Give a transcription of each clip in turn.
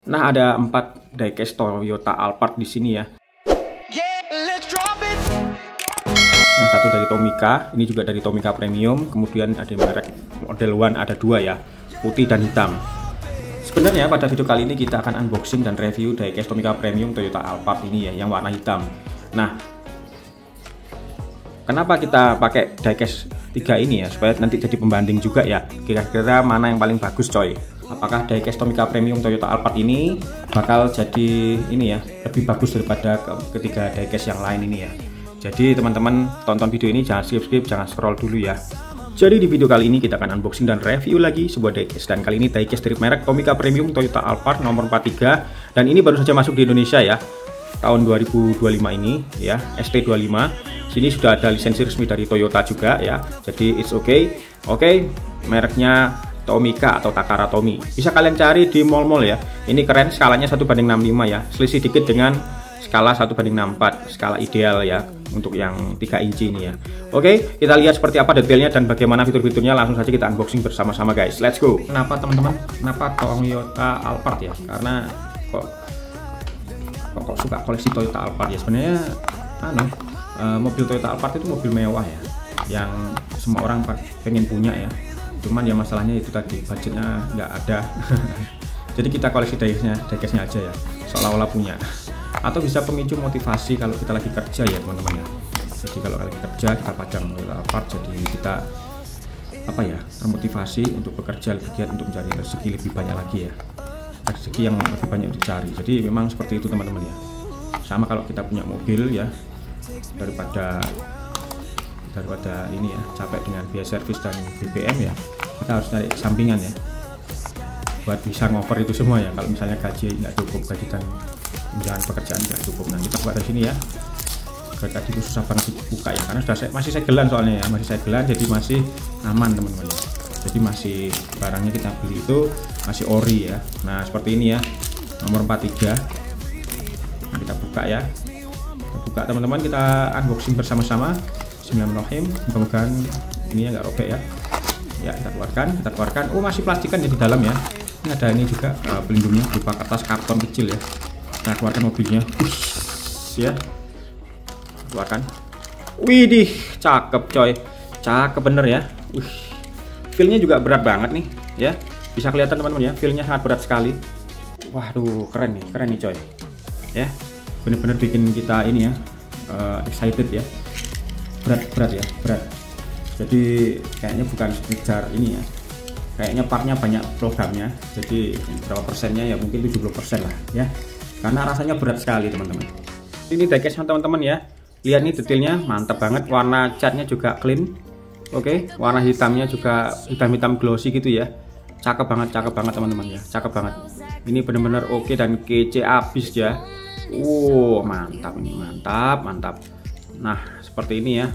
Nah, ada 4 diecast Toyota Alphard di sini ya. Yang satu dari Tomica, ini juga dari Tomica Premium. Kemudian ada merek model One, ada 2 ya, putih dan hitam. Sebenarnya pada video kali ini kita akan unboxing dan review diecast Tomica Premium Toyota Alphard ini ya, yang warna hitam. Nah, kenapa kita pakai diecast 3 ini ya, supaya nanti jadi pembanding juga ya, kira-kira mana yang paling bagus coy. Apakah diecast Tomica Premium Toyota Alphard ini bakal jadi ini ya, lebih bagus daripada ketiga diecast yang lain ini ya. Jadi teman-teman tonton video ini, jangan skip-skip, jangan scroll dulu ya. Jadi di video kali ini kita akan unboxing dan review lagi sebuah diecast, dan kali ini diecast dari merek Tomica Premium Toyota Alphard nomor 43, dan ini baru saja masuk di Indonesia ya, tahun 2025 ini ya, ST25. Sini sudah ada lisensi resmi dari Toyota juga ya, jadi it's okay. Oke, mereknya Tomica atau Takara Tomy. Bisa kalian cari di mall-mall ya. Ini keren, skalanya 1:65 ya. Selisih dikit dengan skala 1:64, skala ideal ya untuk yang 3 inci ini ya. Oke, kita lihat seperti apa detailnya dan bagaimana fitur-fiturnya. Langsung saja kita unboxing bersama-sama guys. Let's go. Kenapa teman-teman? Kenapa Toyota Alphard ya? Karena kok suka koleksi Toyota Alphard ya. Sebenarnya mobil Toyota Alphard itu mobil mewah ya, yang semua orang pengen punya ya. Cuman ya masalahnya itu tadi, budgetnya nggak ada. Jadi kita koleksi diecastnya aja ya, seolah-olah punya. Atau bisa pemicu motivasi kalau kita lagi kerja ya teman-teman ya. Jadi kalau lagi kerja kita pajang Alphard, jadi kita termotivasi untuk bekerja lebih giat, untuk mencari rezeki lebih banyak lagi ya, rezeki yang lebih banyak dicari. Jadi memang seperti itu teman-teman ya. Sama kalau kita punya mobil ya, daripada ini ya capek dengan biaya servis dan BBM ya, kita harus cari sampingan ya buat bisa ngoper itu semua ya. Kalau misalnya gaji nggak cukup, gaji dan tunjangan pekerjaan nggak cukup, nah kita buat di sini ya. Tadi itu susah banget dibuka ya, karena masih segelan soalnya ya, masih segelan, jadi masih aman teman-teman ya. Jadi masih barangnya kita beli itu masih ori ya. Nah seperti ini ya, nomor 43. Nah, kita buka ya, kita buka teman-teman, kita unboxing bersama-sama. Bismillahirrahmanirrahim. Mudah-mudahan ini nggak robek ya. Ya, kita keluarkan. Oh, masih plastikan ya di dalam ya. Ini ada ini juga pelindungnya berupa kertas karton kecil ya. Kita keluarkan mobilnya. Ya. Keluarkan. Widih, cakep coy. Cakep bener ya. Feel-nya juga berat banget nih ya. Bisa kelihatan teman-teman ya, feel-nya sangat berat sekali. Waduh, keren nih coy. Ya. Bener-bener bikin kita ini ya, excited ya. Berat. Jadi kayaknya bukan sekedar ini ya, kayaknya partnya banyak programnya. Jadi berapa persennya ya, mungkin 70% lah ya, karena rasanya berat sekali teman-teman. Ini diecast teman-teman ya, lihat nih detailnya mantap banget. Warna catnya juga clean. Oke, warna hitamnya juga hitam-hitam glossy gitu ya. Cakep banget teman-teman ya, cakep banget. Ini benar-benar oke dan kece abis ya. Mantap nih, mantap. Nah seperti ini ya.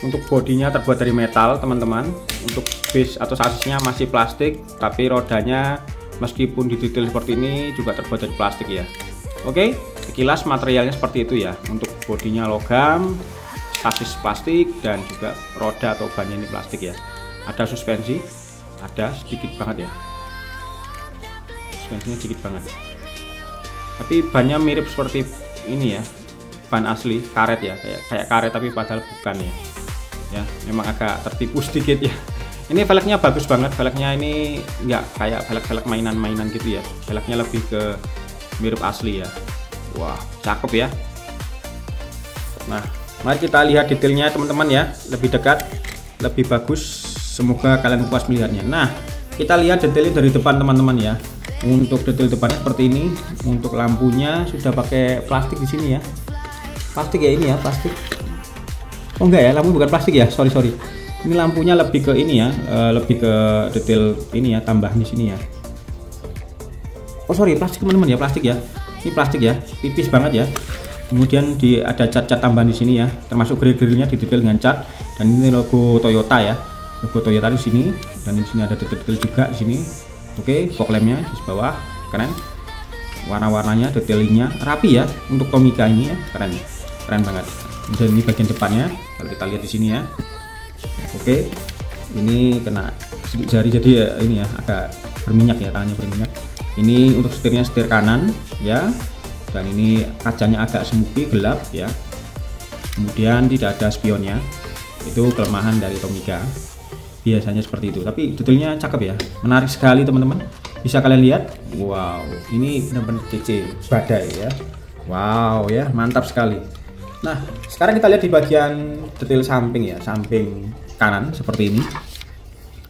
Untuk bodinya terbuat dari metal teman-teman. Untuk base atau sasisnya masih plastik, tapi rodanya meskipun didetail seperti ini juga terbuat dari plastik ya. Oke, sekilas materialnya seperti itu ya. Untuk bodinya logam, sasis plastik, dan juga roda atau bannya ini plastik ya. Ada suspensi, ada sedikit banget ya, suspensinya sedikit banget, tapi bannya mirip seperti ini ya, ban asli karet ya, kayak karet tapi padahal bukan ya, memang agak tertipu sedikit ya. Ini velgnya bagus banget, velgnya ini nggak kayak velg mainan-mainan gitu ya, velgnya lebih ke mirip asli ya. Wah, cakep ya. Nah, mari kita lihat detailnya teman-teman ya, lebih dekat, lebih bagus. Semoga kalian puas melihatnya. Nah, kita lihat detailnya dari depan teman-teman ya. Untuk detail depannya seperti ini. Untuk lampunya sudah pakai plastik di sini ya. Plastik ya, ini ya, plastik. Oh enggak ya, lampu bukan plastik ya. Sorry. Ini lampunya lebih ke ini ya, lebih ke detail ini ya, tambahan di sini ya. Oh sorry, plastik teman-teman ya, plastik ya. Ini plastik ya, tipis banget ya. Kemudian ada cat-cat tambahan di sini ya, termasuk grill-grillnya didetail dengan cat. Dan ini logo Toyota ya. Logo Toyota di sini, dan di sini ada detail juga di sini. Oke, fog lampnya di bawah, keren. Warna-warnanya, detailingnya rapi ya. Untuk Tomica ini ya, keren banget. Dan ini bagian depannya, kalau kita lihat di sini ya. Oke, ini kena sedikit jari, jadi ya ini ya agak berminyak ya, tangannya berminyak. Ini untuk setirnya setir kanan ya, dan ini kacanya agak smoky gelap ya. Kemudian tidak ada spionnya, itu kelemahan dari Tomica biasanya seperti itu. Tapi detailnya cakep ya, menarik sekali teman-teman. Bisa kalian lihat, wow, ini benar-benar kece badai ya. Wow ya, mantap sekali. Nah, sekarang kita lihat di bagian detail samping ya, samping kanan seperti ini.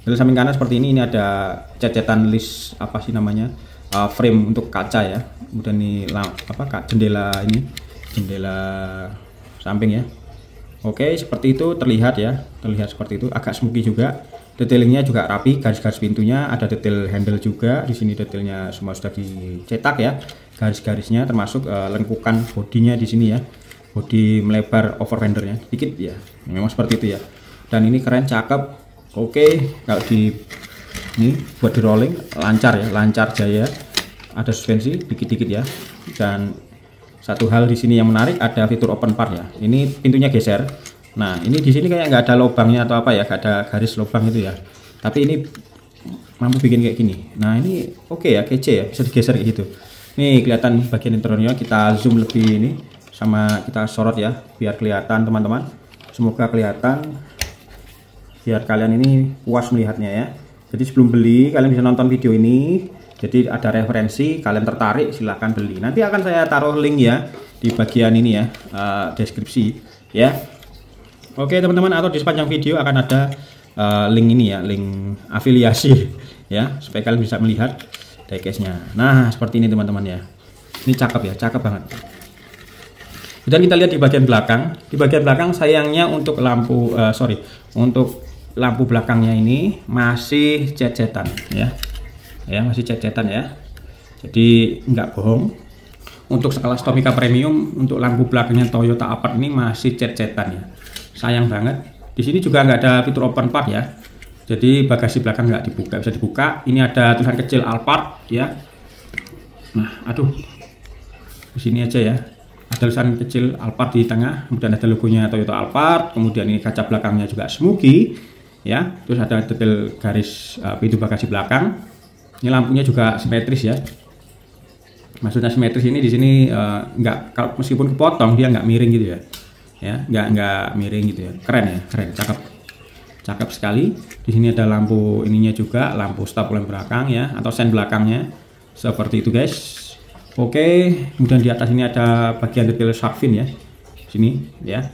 Detail samping kanan seperti ini ada cecetan list apa sih namanya, frame untuk kaca ya. Kemudian ini jendela, ini jendela samping ya. Oke, seperti itu terlihat ya, terlihat seperti itu, agak smoky juga. Detailingnya juga rapi, garis-garis pintunya ada detail handle juga. Di sini detailnya semua sudah dicetak ya. Garis-garisnya termasuk lengkukan bodinya di sini ya. Bodi melebar over fendernya dikit ya. Memang seperti itu ya. Dan ini keren, cakep. Oke, kalau di ini buat di rolling lancar ya, lancar jaya. Ada suspensi dikit-dikit ya. Dan satu hal di sini yang menarik, ada fitur open part ya. Ini pintunya geser. Nah, ini di sini kayak nggak ada lubangnya atau apa ya, nggak ada garis lubang itu ya. Tapi ini mampu bikin kayak gini. Nah, ini oke ya, kece ya, bisa digeser kayak gitu. Nih kelihatan bagian interiornya, kita zoom lebih ini sama kita sorot ya, biar kelihatan teman-teman. Semoga kelihatan, biar kalian ini puas melihatnya ya. Jadi sebelum beli kalian bisa nonton video ini. Jadi ada referensi, kalian tertarik silahkan beli. Nanti akan saya taruh link ya di bagian ini ya, deskripsi ya. Oke teman-teman, atau di sepanjang video akan ada link ini ya, link afiliasi ya, supaya kalian bisa melihat diecast-nya. Nah seperti ini teman-teman ya, ini cakep ya, cakep banget. Dan kita lihat di bagian belakang. Di bagian belakang sayangnya untuk lampu, untuk lampu belakangnya ini masih cet-cetan ya. Ya, masih cet-cetan ya. Jadi nggak bohong. Untuk sekelas Tomica Premium, untuk lampu belakangnya Toyota Alphard ini masih cet-cetan ya. Sayang banget. Di sini juga nggak ada fitur open part ya. Jadi bagasi belakang nggak dibuka, bisa dibuka. Ini ada tulisan kecil Alphard ya. Nah, aduh. Di sini aja ya. Ada tulisan kecil Alphard di tengah, kemudian ada logonya Toyota Alphard, kemudian ini kaca belakangnya juga smoky ya. Terus ada detail garis pintu bagasi belakang. Ini lampunya juga simetris ya. Maksudnya simetris ini di sini nggak, kalau meskipun kepotong dia nggak miring gitu ya. Ya, nggak miring gitu ya. Keren ya, keren, cakep. Cakep sekali. Di sini ada lampu ininya juga, lampu stop lamp belakang ya, atau sen belakangnya. Seperti itu guys. Oke, kemudian di atas ini ada bagian detail shark fin ya. Sini ya.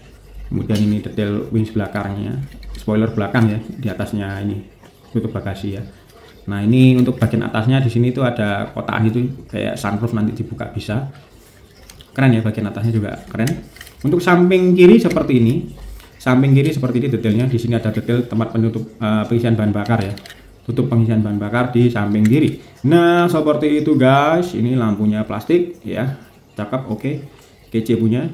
Kemudian ini detail wings belakangnya, spoiler belakang ya, di atasnya ini tutup bagasi ya. Nah, ini untuk bagian atasnya di sini tuh ada kotaan itu kayak sunroof, nanti dibuka bisa. Keren ya, bagian atasnya juga keren. Untuk samping kiri seperti ini. Samping kiri seperti ini detailnya. Di sini ada detail tempat penutup pengisian bahan bakar ya. Tutup pengisian bahan bakar di samping kiri. Nah, seperti itu guys. Ini lampunya plastik ya. Cakep, oke. Kece punya.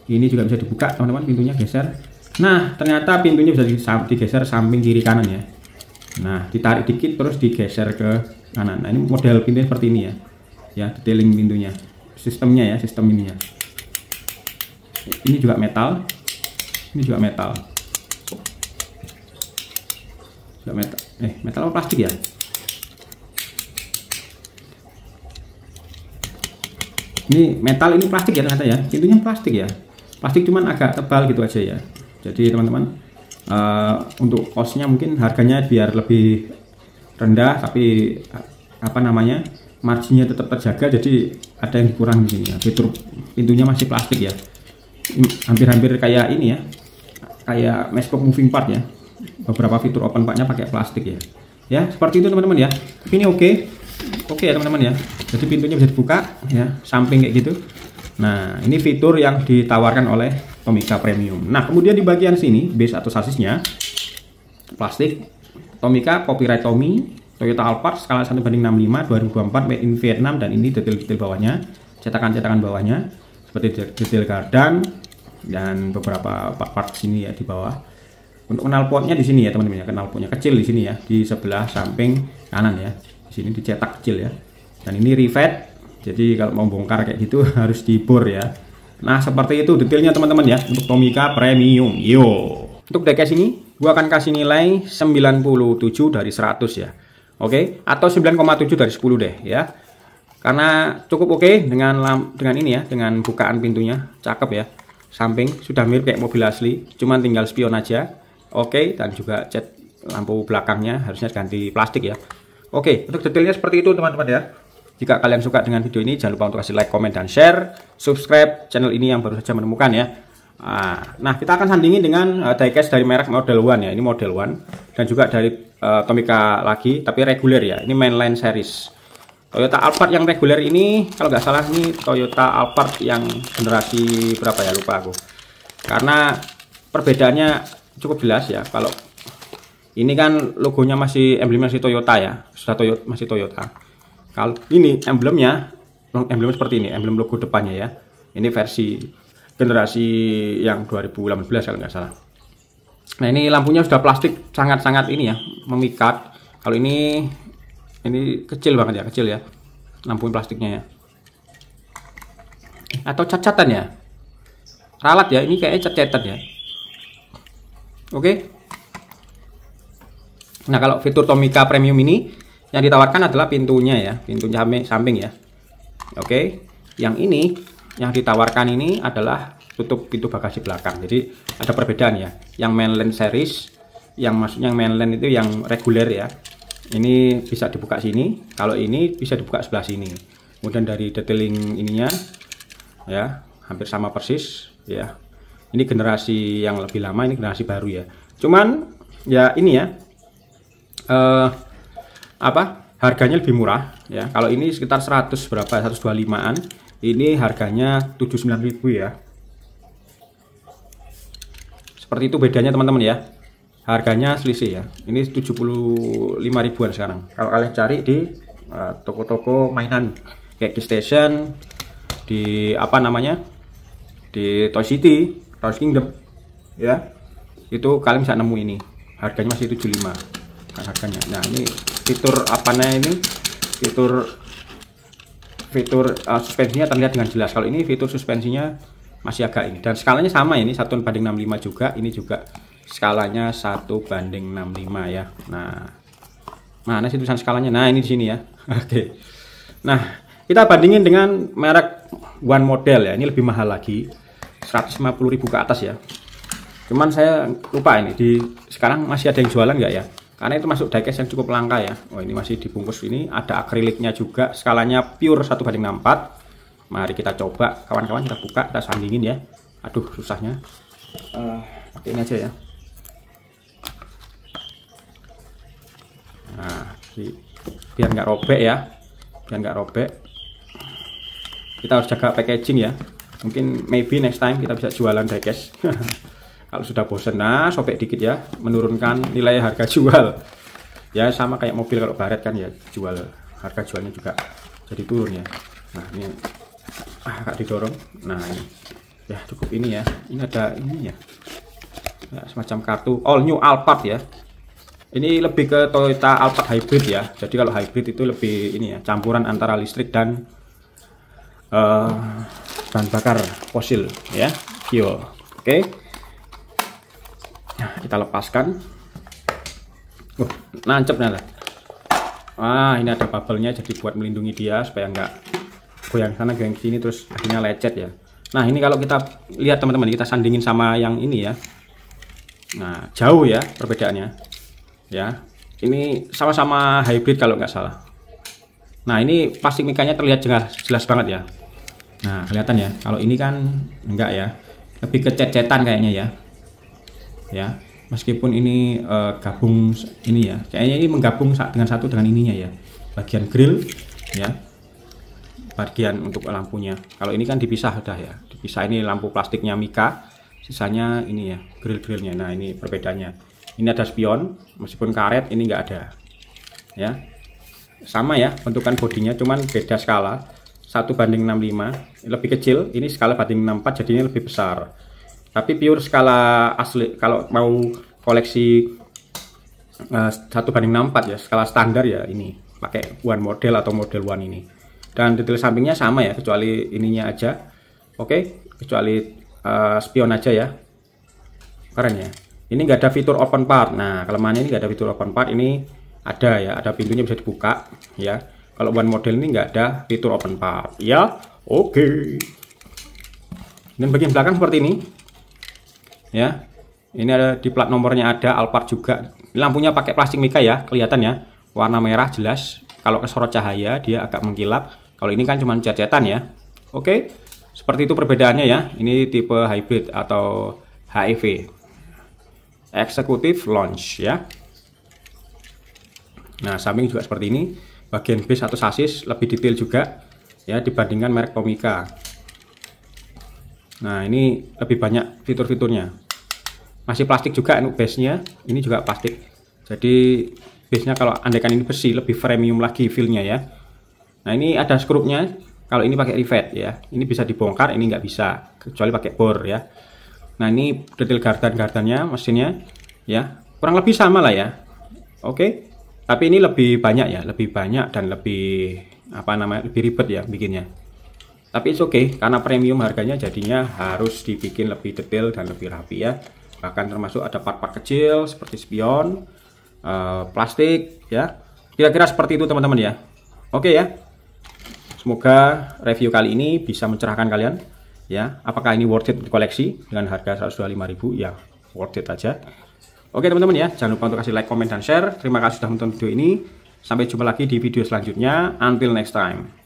Ini juga bisa dibuka, teman-teman, pintunya geser. Nah, ternyata pintunya bisa digeser samping kiri kanan ya. Nah, ditarik dikit terus digeser ke kanan. Nah, ini model pintunya seperti ini ya. Ya, detailing pintunya. Sistemnya ya, sistem ininya. Ini juga metal. Ini juga metal. Juga metal. Metal apa plastik ya? Ini metal, ini plastik ya ternyata ya. Pintunya plastik ya. Plastik cuman agak tebal gitu aja ya. Jadi teman-teman, untuk costnya mungkin harganya biar lebih rendah, tapi apa namanya, marginnya tetap terjaga. Jadi ada yang kurang di sini ya. Fitur pintunya masih plastik ya. Hampir-hampir kayak ini ya, kayak Matchbox moving part ya. Beberapa fitur open partnya pakai plastik ya. Ya seperti itu teman-teman ya. Tapi ini oke ya teman-teman ya. Jadi pintunya bisa dibuka ya, samping kayak gitu. Nah, ini fitur yang ditawarkan oleh Tomica Premium. Nah, kemudian di bagian sini base atau sasisnya plastik Tomica, copyright Tommy, Toyota Alphard skala 1:65 2024 made in Vietnam. Dan ini detail-detail bawahnya, cetakan-cetakan bawahnya seperti detail gardan dan beberapa part sini ya di bawah. Untuk knalpotnya di sini ya teman-teman ya, knalpotnya kecil di sini ya, di sebelah samping kanan ya. Di sini dicetak kecil ya. Dan ini rivet. Jadi kalau mau bongkar kayak gitu harus dibor ya. Nah, seperti itu detailnya teman-teman ya untuk Tomica Premium. Yo. Untuk diecast ini gua akan kasih nilai 97 dari 100 ya. Oke, atau 9,7 dari 10 deh ya. karena cukup oke dengan ini ya, dengan bukaan pintunya cakep ya. Samping sudah mirip kayak mobil asli, cuman tinggal spion aja. Oke, dan juga cat lampu belakangnya harusnya ganti plastik ya. Oke, untuk detailnya seperti itu teman-teman ya. Jika kalian suka dengan video ini, jangan lupa untuk kasih like, komen, dan share. Subscribe channel ini yang baru saja menemukan ya. Nah, kita akan sandingin dengan diecast dari merek Model One ya. Ini Model One, dan juga dari Tomica lagi, tapi reguler ya. Ini mainline series. Toyota Alphard yang reguler ini, kalau nggak salah ini Toyota Alphard yang generasi berapa ya, lupa aku. Karena perbedaannya cukup jelas ya. Kalau ini kan logonya masih, emblemnya masih Toyota ya, sudah Toyota, masih Toyota. Kalau ini emblemnya seperti ini, emblem logo depannya ya. Ini versi generasi yang 2018 kalau nggak salah. Nah, ini lampunya sudah plastik, sangat-sangat ini ya, memikat. Kalau ini kecil banget ya, kecil ya lampu plastiknya ya. Atau cat-catan ya, ralat ya, ini kayaknya cat-catan ya. Oke. Nah, kalau fitur Tomica Premium ini yang ditawarkan adalah pintunya ya, pintunya samping ya. Oke. Yang ini yang ditawarkan ini adalah tutup pintu bagasi belakang. Jadi ada perbedaan ya. Yang mainline series, yang maksudnya mainline itu yang reguler ya. Ini bisa dibuka sini, kalau ini bisa dibuka sebelah sini. Kemudian dari detailing ininya ya, hampir sama persis ya. Ini generasi yang lebih lama, ini generasi baru ya. Cuman ya ini ya, harganya lebih murah ya. Kalau ini sekitar 100 berapa, 125-an. Ini harganya 79.000 ya. Seperti itu bedanya teman-teman ya. Harganya selisih ya. Ini 75 ribuan sekarang. Kalau kalian cari di toko-toko mainan kayak di Station, di apa namanya, di Toy City, Toy Kingdom ya, itu kalian bisa nemu ini. Harganya masih 75 kan harganya. Nah, ini fitur apanya ini? Fitur suspensinya terlihat dengan jelas. Kalau ini fitur suspensinya masih agak ini, dan skalanya sama, ini 1:65 juga. Ini juga skalanya 1:65 ya. Nah, mana sih tulisan skalanya? Nah, ini di sini ya. Oke. Nah, kita bandingin dengan merek One Model ya. Ini lebih mahal lagi, 150.000 ke atas ya. Cuman saya lupa ini sekarang masih ada yang jualan nggak ya? Karena itu masuk diecast yang cukup langka ya. Oh, ini masih dibungkus, ini ada akriliknya juga, skalanya pure 1:4. Mari kita coba kawan-kawan, kita buka, kita sandingin ya. Aduh, susahnya. Pakai ini aja ya. Nah, biar nggak robek ya, biar nggak robek. Kita harus jaga packaging ya. Mungkin maybe next time kita bisa jualan diecast. Kalau sudah bosen, nah sobek dikit ya, menurunkan nilai harga jual. Ya sama kayak mobil kalau baret kan ya, jual harga jualnya juga jadi turun ya. Nah, ini agak didorong. Nah, ini ya cukup ini ya. Ini ada ini ya, semacam kartu all new Alphard ya. Ini lebih ke Toyota Alphard hybrid ya. Jadi kalau hybrid itu lebih ini ya, campuran antara listrik dan bahan bakar fosil ya, fuel. Oke. Nah, kita lepaskan. Nancep nih. Ini ada bubble-nya, jadi buat melindungi dia supaya nggak goyang sana goyang sini terus akhirnya lecet ya. Nah, ini kalau kita lihat teman-teman, kita sandingin sama yang ini ya. Nah, jauh ya perbedaannya ya. Ini sama-sama hybrid kalau nggak salah. Nah, ini plastik mikanya terlihat jelas banget ya. Nah, kelihatan ya. Kalau ini kan enggak ya, lebih ke cet-cetan kayaknya ya. Ya, meskipun ini gabung ini ya, kayaknya ini menggabung dengan satu dengan ininya ya, bagian grill ya, bagian untuk lampunya. Kalau ini kan dipisah sudah ya, dipisah. Ini lampu plastiknya Mika, sisanya ini ya grill-grillnya. Nah, ini perbedaannya. Ini ada spion, meskipun karet ini enggak ada ya. Sama ya bentukan bodinya, cuman beda skala, 1:65, lebih kecil. Ini skala banding 64, jadinya lebih besar. Tapi pure skala asli, kalau mau koleksi 1:64 ya, skala standar ya, ini pakai One Model atau Model One ini. Dan detail sampingnya sama ya, kecuali ininya aja. Oke, kecuali spion aja ya. Keren ya. Ini nggak ada fitur open part. Nah, kelemahannya ini nggak ada fitur open part. Ini ada ya, ada pintunya bisa dibuka ya. Kalau one model ini nggak ada fitur open part ya. Oke. Dan bagian belakang seperti ini ya. Ini ada di plat nomornya, ada Alphard juga. Lampunya pakai plastik mica ya, kelihatan ya, warna merah jelas. Kalau kesorot cahaya dia agak mengkilap. Kalau ini kan cuma cat-catan ya. Oke, seperti itu perbedaannya ya. Ini tipe hybrid atau HEV, Executive Lounge ya. Nah, samping juga seperti ini. Bagian base atau sasis lebih detail juga ya dibandingkan merek Tomica. Nah, ini lebih banyak fitur-fiturnya. Masih plastik juga base-nya, ini juga plastik. Jadi base-nya kalau andaikan ini besi lebih premium lagi feel-nya ya. Nah, ini ada skrupnya. Kalau ini pakai rivet ya, ini bisa dibongkar, ini nggak bisa kecuali pakai bor ya. Nah, ini detail gardan-gardannya, mesinnya ya, kurang lebih sama lah ya. Oke, tapi ini lebih banyak ya, lebih banyak dan lebih lebih ribet ya bikinnya. Tapi it's okay, karena premium harganya jadinya harus dibikin lebih detail dan lebih rapi ya. Bahkan termasuk ada part-part kecil seperti spion, plastik ya. Kira-kira seperti itu teman-teman ya. Oke ya. Semoga review kali ini bisa mencerahkan kalian ya. Apakah ini worth it dikoleksi dengan harga 125.000? Ya, worth it aja. Oke teman-teman ya, jangan lupa untuk kasih like, komen, dan share. Terima kasih sudah menonton video ini. Sampai jumpa lagi di video selanjutnya. Until next time.